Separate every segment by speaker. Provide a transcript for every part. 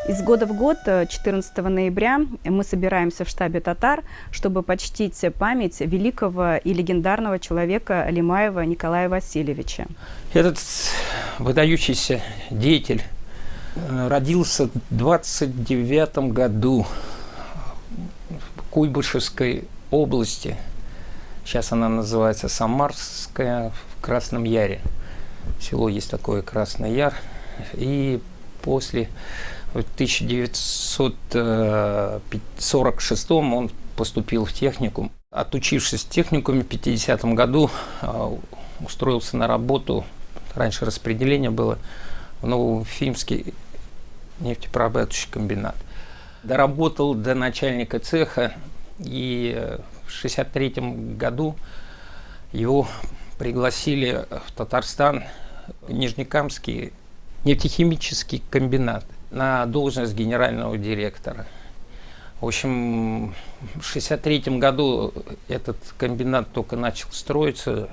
Speaker 1: Из года в год, 14 ноября, мы собираемся в штабе татар, чтобы почтить память великого и легендарного человека Лимаева Николая Васильевича.
Speaker 2: Этот выдающийся деятель родился в 29 году в Куйбышевской области. Сейчас она называется Самарская, в Красном Яре. Село есть такое, Красный Яр. И после, в 1946 он поступил в техникум. Отучившись в техникуме в 50-м году, устроился на работу, раньше распределение было, в Новоуфимский нефтеперерабатывающий комбинат. Доработал до начальника цеха, и в 1963 году его пригласили в Татарстан, Нижнекамский нефтехимический комбинат, на должность генерального директора. В общем, в 1963 году этот комбинат только начал строиться.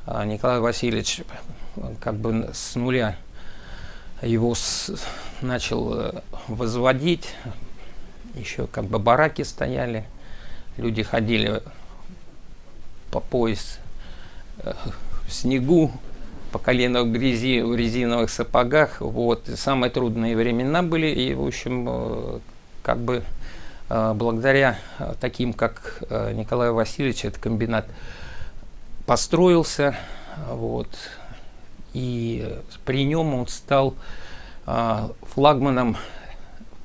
Speaker 2: Николай Васильевич как бы с нуля его начал возводить. Еще как бы бараки стояли, люди ходили по пояс в снегу, по колено в грязи, в резиновых сапогах. Вот. И самые трудные времена были, и, в общем, как бы благодаря таким, как Николай Васильевич, этот комбинат построился, вот, и при нем он стал флагманом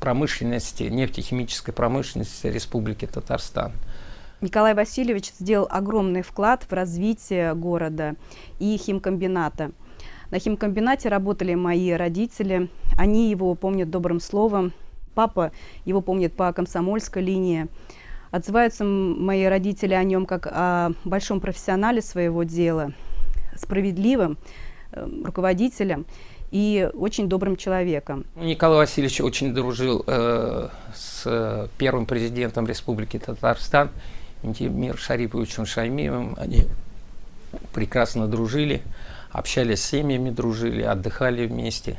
Speaker 2: промышленности, нефтехимической промышленности Республики Татарстан.
Speaker 1: Николай Васильевич сделал огромный вклад в развитие города и химкомбината. На химкомбинате работали мои родители, они его помнят добрым словом. Папа его помнит по комсомольской линии. Отзываются мои родители о нем как о большом профессионале своего дела, справедливым руководителем и очень добрым человеком.
Speaker 2: Николай Васильевич очень дружил с первым президентом Республики Татарстан Минтимиром Шариповичем Шаймиевым. Они прекрасно дружили, общались с семьями, дружили, отдыхали вместе.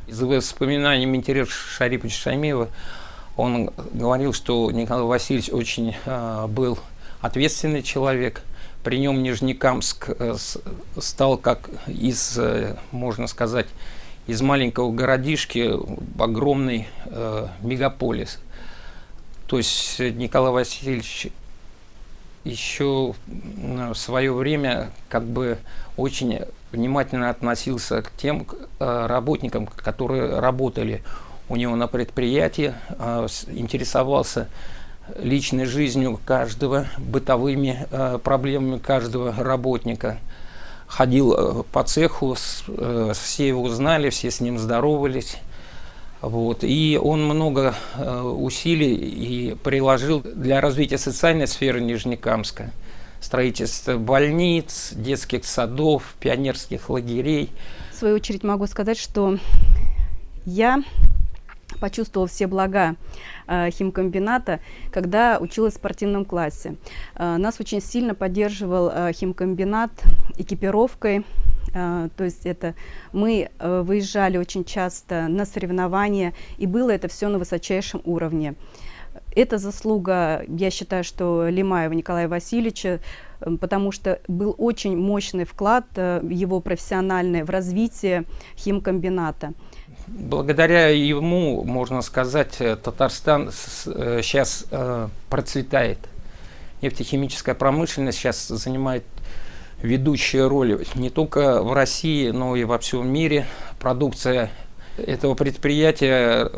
Speaker 2: Из воспоминаний Минтимира Шариповича Шаймиева он говорил, что Николай Васильевич очень был ответственный человек. При нем Нижнекамск стал как из, можно сказать, из маленького городишки огромный мегаполис. То есть Николай Васильевич еще в свое время как бы очень внимательно относился к тем работникам, которые работали у него на предприятии, интересовался личной жизнью каждого, бытовыми проблемами каждого работника. Ходил по цеху, все его знали, все с ним здоровались. Вот. И он много усилий и приложил для развития социальной сферы Нижнекамска. Строительство больниц, детских садов, пионерских лагерей.
Speaker 1: В свою очередь могу сказать, что я почувствовала все блага химкомбината, когда училась в спортивном классе. Нас очень сильно поддерживал химкомбинат экипировкой. То есть это мы выезжали очень часто на соревнования, и было это все на высочайшем уровне. Это заслуга, я считаю, что Лимаева Николая Васильевича, потому что был очень мощный вклад его профессиональный в развитие химкомбината.
Speaker 2: Благодаря ему, можно сказать, Татарстан сейчас процветает. Нефтехимическая промышленность сейчас занимает ведущую роль не только в России, но и во всем мире. Продукция этого предприятия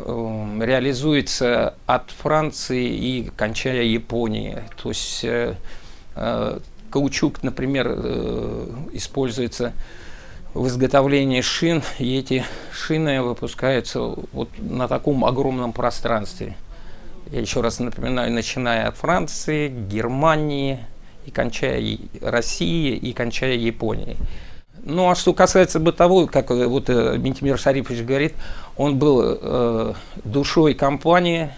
Speaker 2: реализуется от Франции и кончая Японией. То есть каучук, например, используется в изготовлении шин, и эти шины выпускаются вот на таком огромном пространстве. Я еще раз напоминаю, начиная от Франции, Германии, и кончая Россией, и кончая Японией. Ну, а что касается бытовой, как вот Минтимир Шарипович говорит, он был душой компании,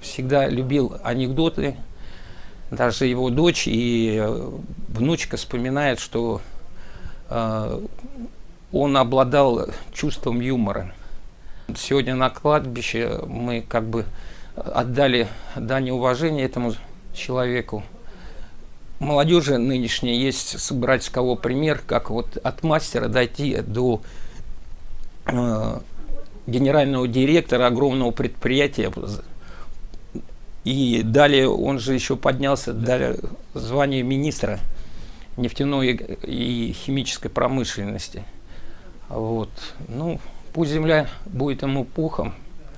Speaker 2: всегда любил анекдоты. Даже его дочь и внучка вспоминают, что он обладал чувством юмора. Сегодня на кладбище мы как бы отдали дань уважения этому человеку. Молодежи нынешней есть брать с кого пример, как вот от мастера дойти до генерального директора огромного предприятия. И далее он же еще поднялся до звания министра нефтяной и химической промышленности. Вот. Ну, пусть земля будет ему пухом.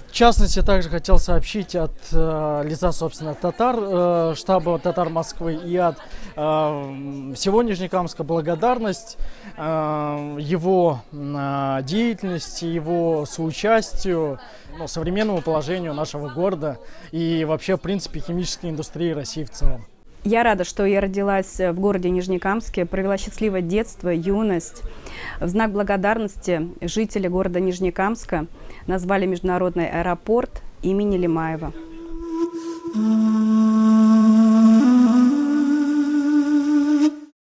Speaker 3: В частности, также хотел сообщить от лица, собственно, татар, штаба татар Москвы и от всего Нижнекамска благодарность его деятельности, его соучастию, современному положению нашего города и вообще, в принципе, химической индустрии России в целом.
Speaker 1: Я рада, что я родилась в городе Нижнекамске, провела счастливое детство, юность. В знак благодарности жители города Нижнекамска назвали международный аэропорт имени Лимаева.